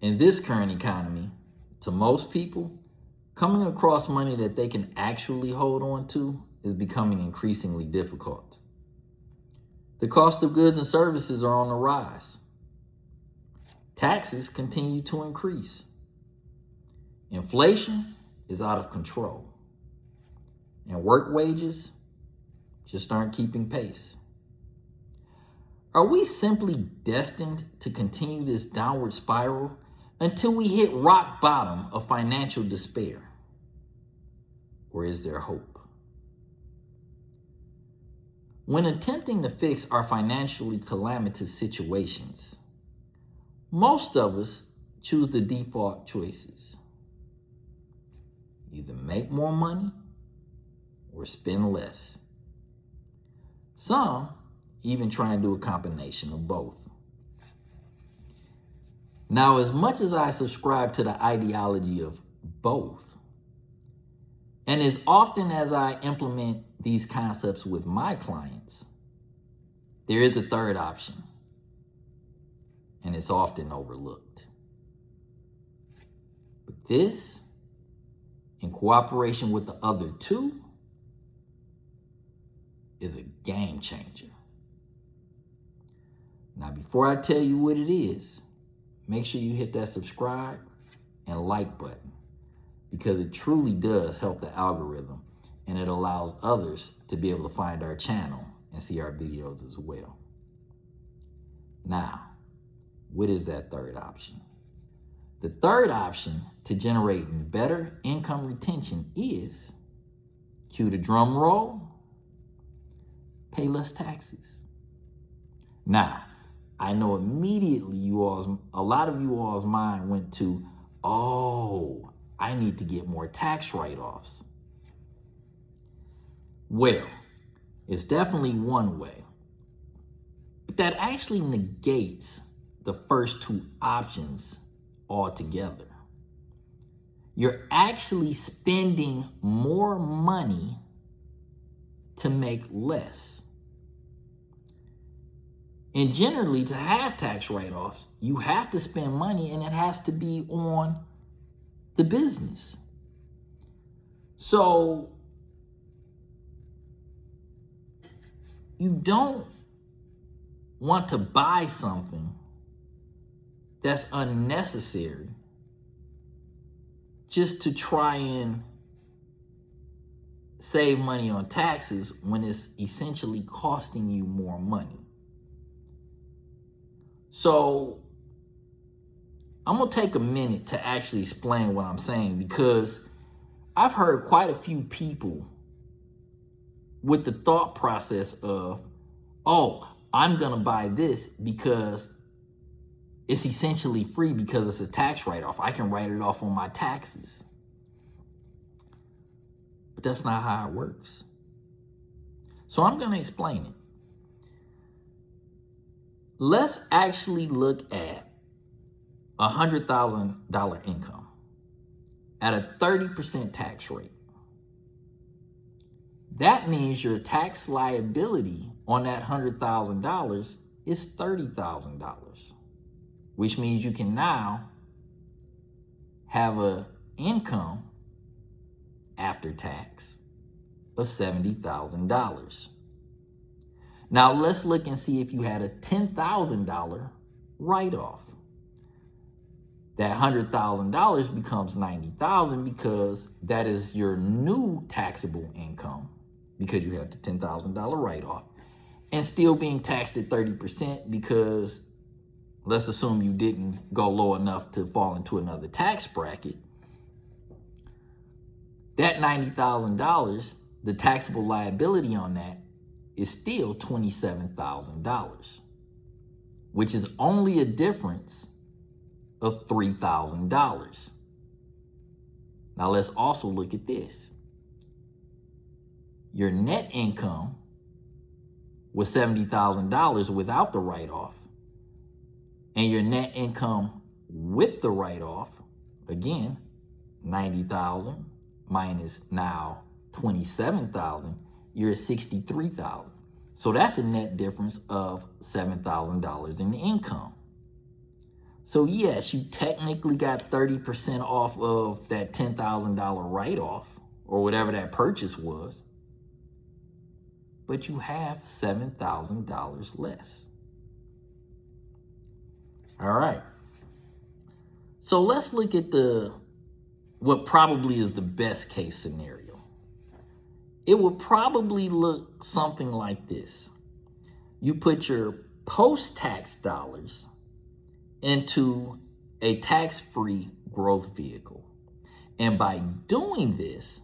In this current economy, to most people, coming across money that they can actually hold on to is becoming increasingly difficult. The cost of goods and services are on the rise. Taxes continue to increase. Inflation is out of control. And work wages just aren't keeping pace. Are we simply destined to continue this downward spiral until we hit rock bottom of financial despair? Or is there hope? When attempting to fix our financially calamitous situations, most of us choose the default choices. Either make more money or spend less. Some even try and do a combination of both. Now, as much as I subscribe to the ideology of both, and as often as I implement these concepts with my clients, there is a third option, and it's often overlooked. But this, in cooperation with the other two, is a game changer. Now, before I tell you what it is, make sure you hit that subscribe and like button, because it truly does help the algorithm, and it allows others to be able to find our channel and see our videos as well. Now, what is that third option? The third option to generating better income retention is, cue the drum roll, pay less taxes. Now, I know immediately a lot of you all's mind went to, oh, I need to get more tax write-offs. Well, it's definitely one way, but that actually negates the first two options altogether. You're actually spending more money to make less. And generally, to have tax write-offs, you have to spend money, and it has to be on the business. So you don't want to buy something that's unnecessary just to try and save money on taxes when it's essentially costing you more money. So I'm going to take a minute to actually explain what I'm saying, because I've heard quite a few people with the thought process of, oh, I'm going to buy this because it's essentially free because it's a tax write-off. I can write it off on my taxes. But that's not how it works. So I'm going to explain it. Let's actually look at a $100,000 income at a 30% tax rate. That means your tax liability on that $100,000 is $30,000, which means you can now have an income after tax of $70,000. Now let's look and see if you had a $10,000 write-off. That $100,000 becomes $90,000 because that is your new taxable income, because you have the $10,000 write-off, and still being taxed at 30% because let's assume you didn't go low enough to fall into another tax bracket. That $90,000, the taxable liability on that is still $27,000, which is only a difference of $3,000. Now let's also look at this. Your net income was $70,000 without the write-off, and your net income with the write-off, again, $90,000 minus now $27,000, you're at $63,000. So that's a net difference of $7,000 in income. So yes, you technically got 30% off of that $10,000 write-off or whatever that purchase was, but you have $7,000 less. All right. So let's look at what probably is the best case scenario. It would probably look something like this. You put your post-tax dollars into a tax-free growth vehicle. And by doing this,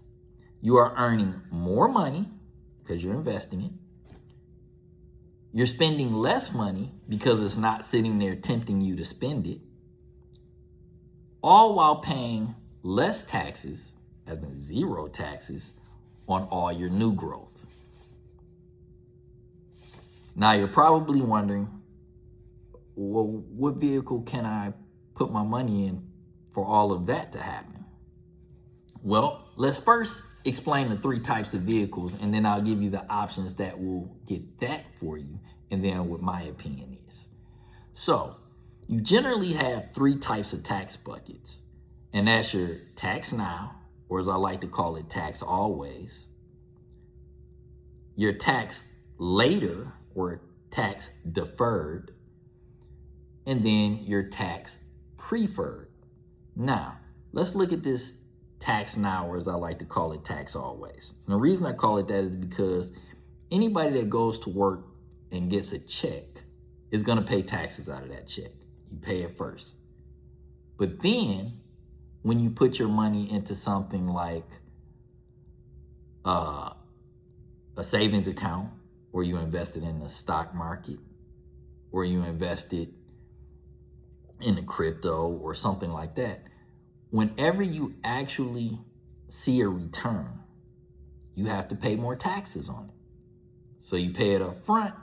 you are earning more money because you're investing it. You're spending less money because it's not sitting there tempting you to spend it. All while paying less taxes, as in zero taxes, on all your new growth. Now you're probably wondering, well, what vehicle can I put my money in for all of that to happen? Well, let's first explain the three types of vehicles, and then I'll give you the options that will get that for you, and then what my opinion is. So, you generally have three types of tax buckets, and that's your tax now, or as I like to call it, tax always, your tax later, or tax deferred, and then your tax preferred. Now, let's look at this tax now, or as I like to call it, tax always. And the reason I call it that is because anybody that goes to work and gets a check is going to pay taxes out of that check. You pay it first. But then when you put your money into something like a savings account, or you invest it in the stock market, or you invest it in a crypto or something like that, whenever you actually see a return, you have to pay more taxes on it. So you pay it up front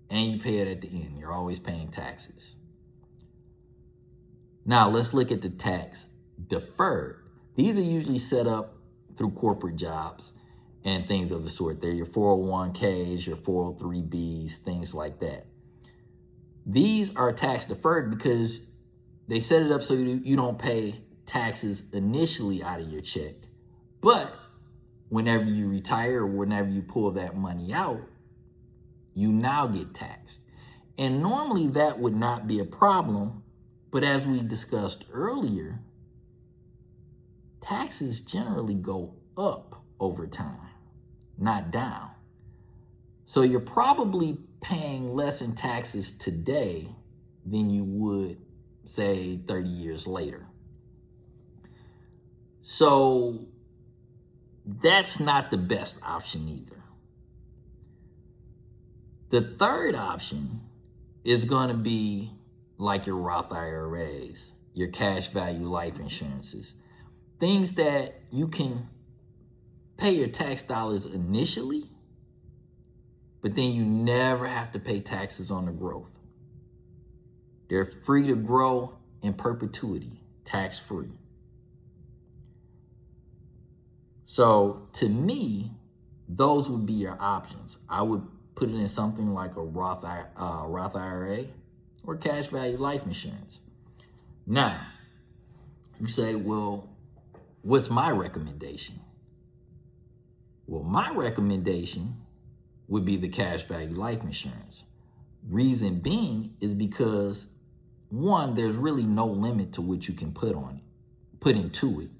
and you pay it at the end. You're always paying taxes. Now let's look at the tax deferred. These are usually set up through corporate jobs and things of the sort. They're your 401ks, your 403bs, things like that. These are tax deferred because they set it up so you don't pay taxes initially out of your check. But whenever you retire or whenever you pull that money out, you now get taxed. And normally that would not be a problem, but as we discussed earlier, taxes generally go up over time, not down. So you're probably paying less in taxes today than you would, say, 30 years later. So that's not the best option either. The third option is going to be like your Roth IRAs, your cash value life insurances, things that you can pay your tax dollars initially, but then you never have to pay taxes on the growth. They're free to grow in perpetuity, tax-free. So to me, those would be your options. I would put it in something like a Roth IRA or cash value life insurance. Now, you say, well, what's my recommendation? Well, my recommendation would be the cash value life insurance. Reason being is because, one, there's really no limit to what you can put into it,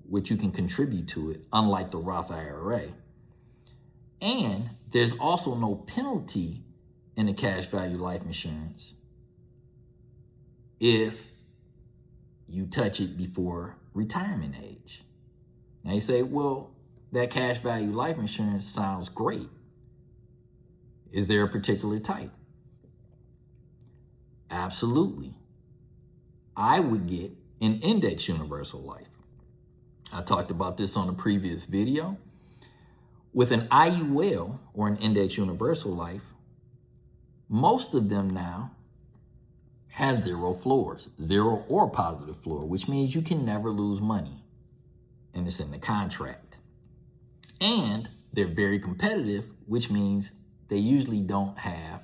what you can contribute to it, unlike the Roth IRA. And there's also no penalty in the cash value life insurance if you touch it before retirement age. Now you say, well, that cash value life insurance sounds great. Is there a particular type? Absolutely. I would get an index universal life. I talked about this on a previous video. With an IUL, or an index universal life, most of them now have zero floors, zero or positive floor, which means you can never lose money, and it's in the contract. And they're very competitive, which means they usually don't have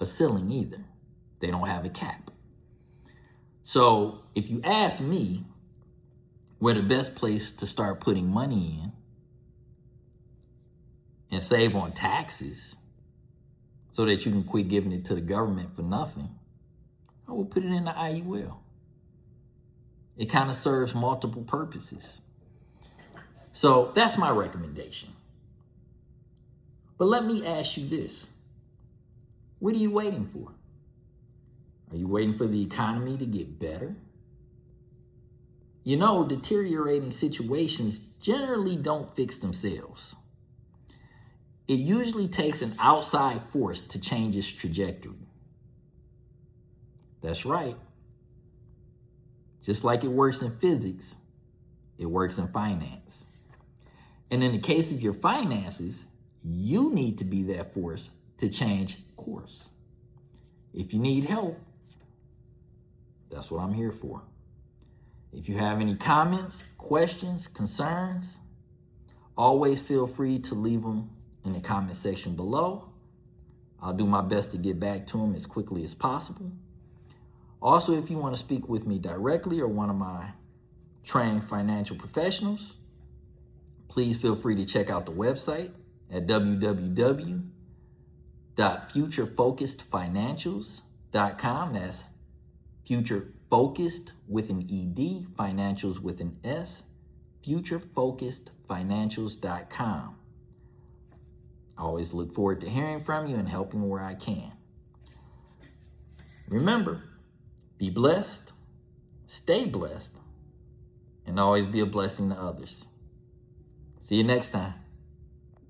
a ceiling either. They don't have a cap. So if you ask me where the best place to start putting money in and save on taxes so that you can quit giving it to the government for nothing, I would put it in the IUL. It kind of serves multiple purposes. So that's my recommendation. But let me ask you this. What are you waiting for? Are you waiting for the economy to get better? You know, deteriorating situations generally don't fix themselves. It usually takes an outside force to change its trajectory. That's right. Just like it works in physics, it works in finance. And in the case of your finances, you need to be that force to change course. If you need help, that's what I'm here for. If you have any comments, questions, concerns, always feel free to leave them in the comment section below. I'll do my best to get back to them as quickly as possible. Also, if you want to speak with me directly or one of my trained financial professionals, please feel free to check out the website at www.futurefocussedfinancials.com. That's Future Focused with an ED, financials with an S, futurefocussedfinancials.com. I always look forward to hearing from you and helping where I can. Remember, be blessed, stay blessed, and always be a blessing to others. See you next time.